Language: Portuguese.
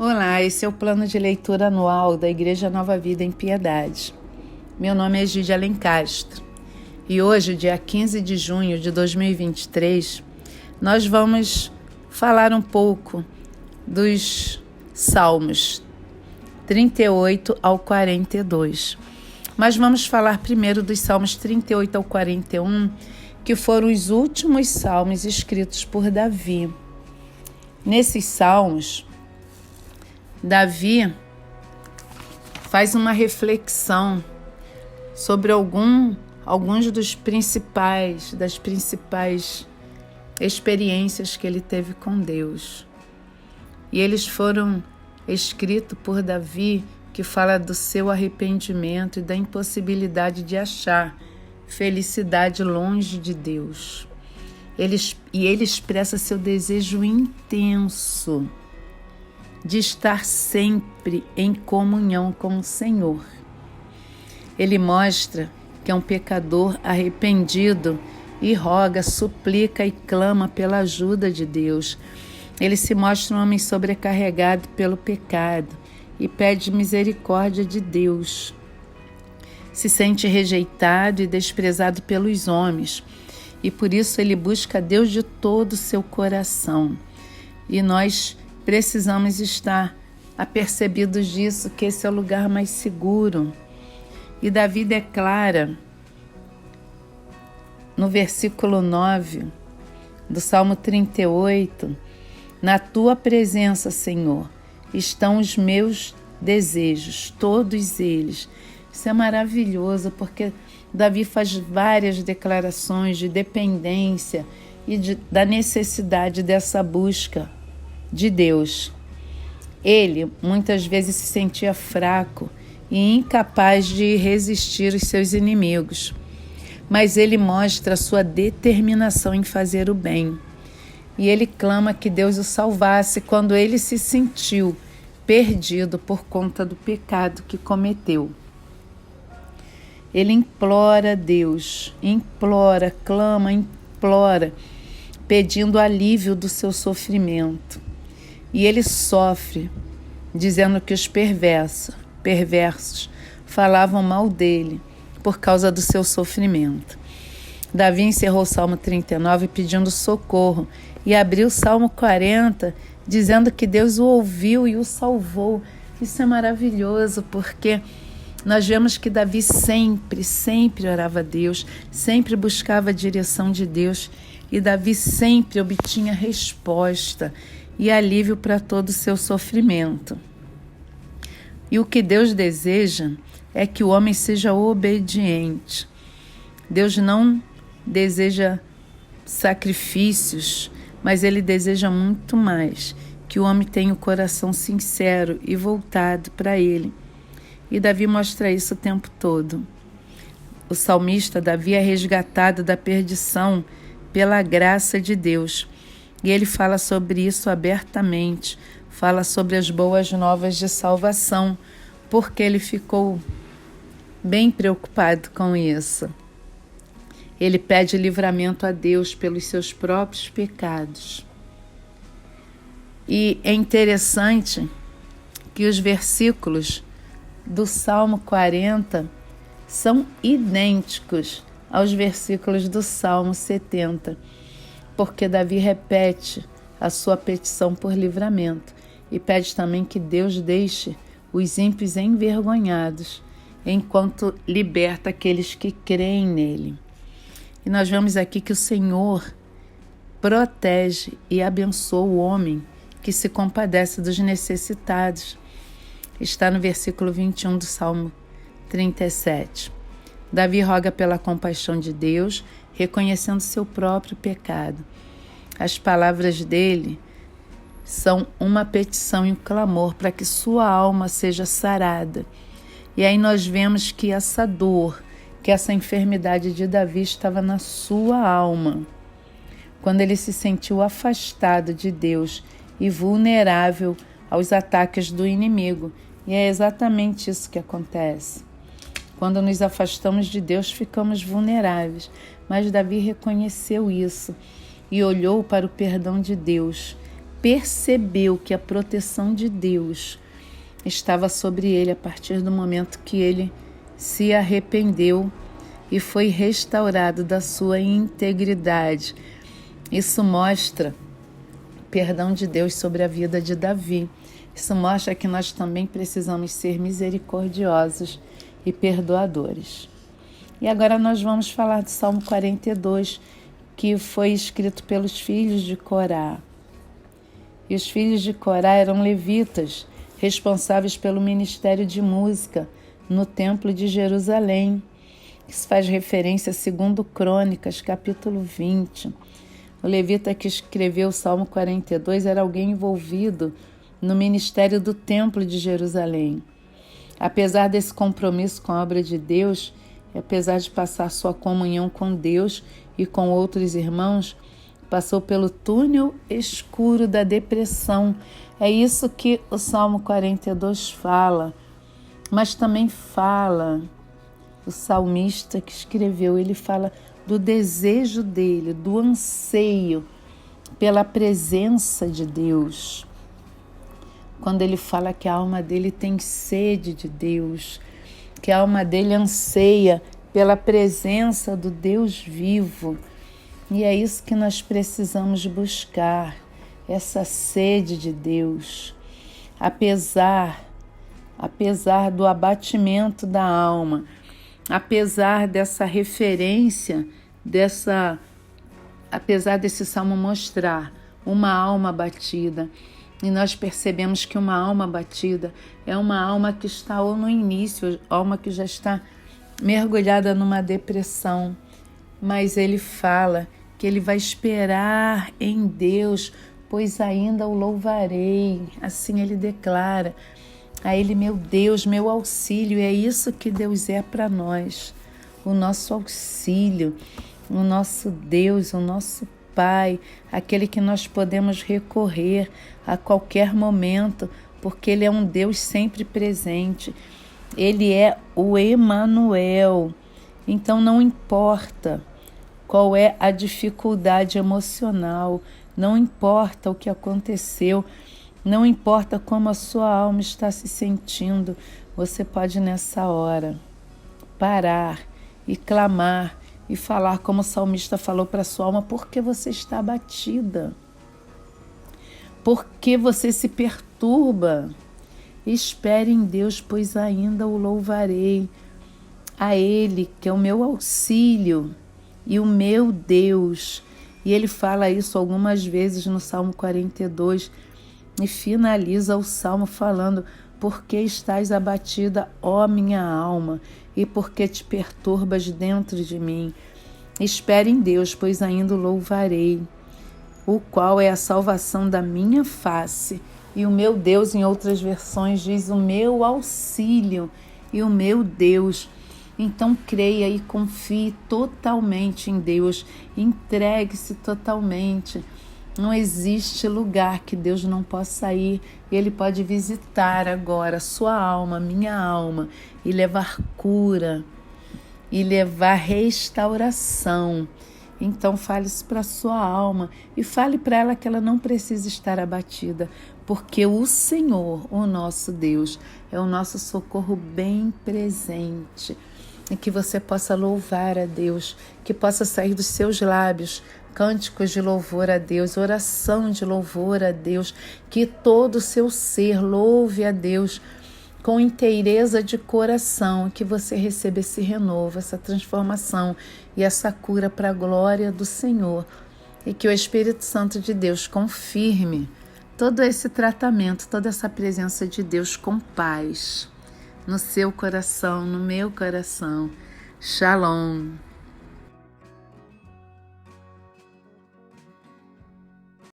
Olá, esse é o plano de leitura anual da Igreja Nova Vida em Piedade. Meu nome é Egídia Alencastro e hoje, dia 15 de junho de 2023, nós vamos falar um pouco dos Salmos 38 ao 42. Mas vamos falar primeiro dos Salmos 38 ao 41, que foram os últimos salmos escritos por Davi. Nesses salmos, Davi faz uma reflexão sobre alguns das principais experiências que ele teve com Deus. E eles foram escritos por Davi, que fala do seu arrependimento e da impossibilidade de achar felicidade longe de Deus. Ele expressa seu desejo intenso de estar sempre em comunhão com o Senhor. Ele mostra que é um pecador arrependido e roga, suplica e clama pela ajuda de Deus. Ele se mostra um homem sobrecarregado pelo pecado e pede misericórdia de Deus. Se sente rejeitado e desprezado pelos homens e por isso ele busca Deus de todo o seu coração. E nós precisamos estar apercebidos disso, que esse é o lugar mais seguro. E Davi declara no versículo 9 do Salmo 38, na tua presença, Senhor, estão os meus desejos, todos eles. Isso é maravilhoso, porque Davi faz várias declarações de dependência e da necessidade dessa busca de Deus. Ele muitas vezes se sentia fraco e incapaz de resistir aos seus inimigos, mas ele mostra a sua determinação em fazer o bem. E ele clama que Deus o salvasse quando ele se sentiu perdido por conta do pecado que cometeu. Ele implora a Deus, clama, pedindo alívio do seu sofrimento. E ele sofre, dizendo que os perversos falavam mal dele por causa do seu sofrimento. Davi encerrou o Salmo 39 pedindo socorro e abriu o Salmo 40 dizendo que Deus o ouviu e o salvou. Isso é maravilhoso, porque nós vemos que Davi sempre orava a Deus, sempre buscava a direção de Deus, e Davi sempre obtinha resposta e alívio para todo o seu sofrimento. E o que Deus deseja é que o homem seja obediente. Deus não deseja sacrifícios, mas Ele deseja muito mais, que o homem tenha o coração sincero e voltado para Ele. E Davi mostra isso o tempo todo. O salmista Davi é resgatado da perdição pela graça de Deus. E ele fala sobre isso abertamente, fala sobre as boas novas de salvação, porque ele ficou bem preocupado com isso. Ele pede livramento a Deus pelos seus próprios pecados. E é interessante que os versículos do Salmo 40 são idênticos aos versículos do Salmo 70, porque Davi repete a sua petição por livramento e pede também que Deus deixe os ímpios envergonhados, enquanto liberta aqueles que creem nele. E nós vemos aqui que o Senhor protege e abençoa o homem que se compadece dos necessitados. Está no versículo 21 do Salmo 37. Davi roga pela compaixão de Deus, reconhecendo seu próprio pecado. As palavras dele são uma petição e um clamor para que sua alma seja sarada. E aí nós vemos que essa dor, que essa enfermidade de Davi estava na sua alma, quando ele se sentiu afastado de Deus e vulnerável aos ataques do inimigo. E é exatamente isso que acontece. Quando nos afastamos de Deus, ficamos vulneráveis. Mas Davi reconheceu isso e olhou para o perdão de Deus percebeu que a proteção de Deus estava sobre ele a partir do momento que ele se arrependeu e foi restaurado da sua integridade. Isso mostra o perdão de Deus sobre a vida de Davi. Isso mostra que nós também precisamos ser misericordiosos e perdoadores. E agora nós vamos falar do Salmo 42, que foi escrito pelos filhos de Corá. E os filhos de Corá eram levitas, responsáveis pelo ministério de música no Templo de Jerusalém. Isso faz referência a 2 Crônicas, capítulo 20. O levita que escreveu o Salmo 42 era alguém envolvido no ministério do Templo de Jerusalém. Apesar desse compromisso com a obra de Deus, e apesar de passar sua comunhão com Deus e com outros irmãos, passou pelo túnel escuro da depressão. É isso que o Salmo 42 fala, mas também fala, o salmista que escreveu, ele fala do desejo dele, do anseio pela presença de Deus. Quando ele fala que a alma dele tem sede de Deus, que a alma dele anseia pela presença do Deus vivo. E é isso que nós precisamos buscar, essa sede de Deus. Apesar do abatimento da alma, apesar dessa referência, apesar desse salmo mostrar uma alma abatida, e nós percebemos que uma alma abatida é uma alma que está ou no início, alma que já está mergulhada numa depressão, mas ele fala que ele vai esperar em Deus, pois ainda o louvarei. Assim ele declara a ele: meu Deus, meu auxílio. E é isso que Deus é para nós, o nosso auxílio, o nosso Deus, o nosso Pai, aquele que nós podemos recorrer a qualquer momento, porque Ele é um Deus sempre presente. Ele é o Emanuel. Então não importa qual é a dificuldade emocional, não importa o que aconteceu, não importa como a sua alma está se sentindo, você pode nessa hora parar e clamar e falar como o salmista falou para a sua alma: por que você está abatida? Por que você se perturba? Espere em Deus, pois ainda o louvarei. A Ele, que é o meu auxílio e o meu Deus. E ele fala isso algumas vezes no Salmo 42 e finaliza o Salmo falando: por que estás abatida, ó minha alma, e por que te perturbas dentro de mim? Espere em Deus, pois ainda o louvarei, o qual é a salvação da minha face. E o meu Deus, em outras versões, diz o meu auxílio e o meu Deus. Então creia e confie totalmente em Deus, entregue-se totalmente. Não existe lugar que Deus não possa ir. Ele pode visitar agora a sua alma, minha alma, e levar cura, e levar restauração. Então fale isso para a sua alma e fale para ela que ela não precisa estar abatida, porque o Senhor, o nosso Deus, é o nosso socorro bem presente. E que você possa louvar a Deus, que possa sair dos seus lábios cânticos de louvor a Deus, oração de louvor a Deus, que todo o seu ser louve a Deus com inteireza de coração, que você receba esse renovo, essa transformação e essa cura para a glória do Senhor, e que o Espírito Santo de Deus confirme todo esse tratamento, toda essa presença de Deus com paz no seu coração, no meu coração. Shalom.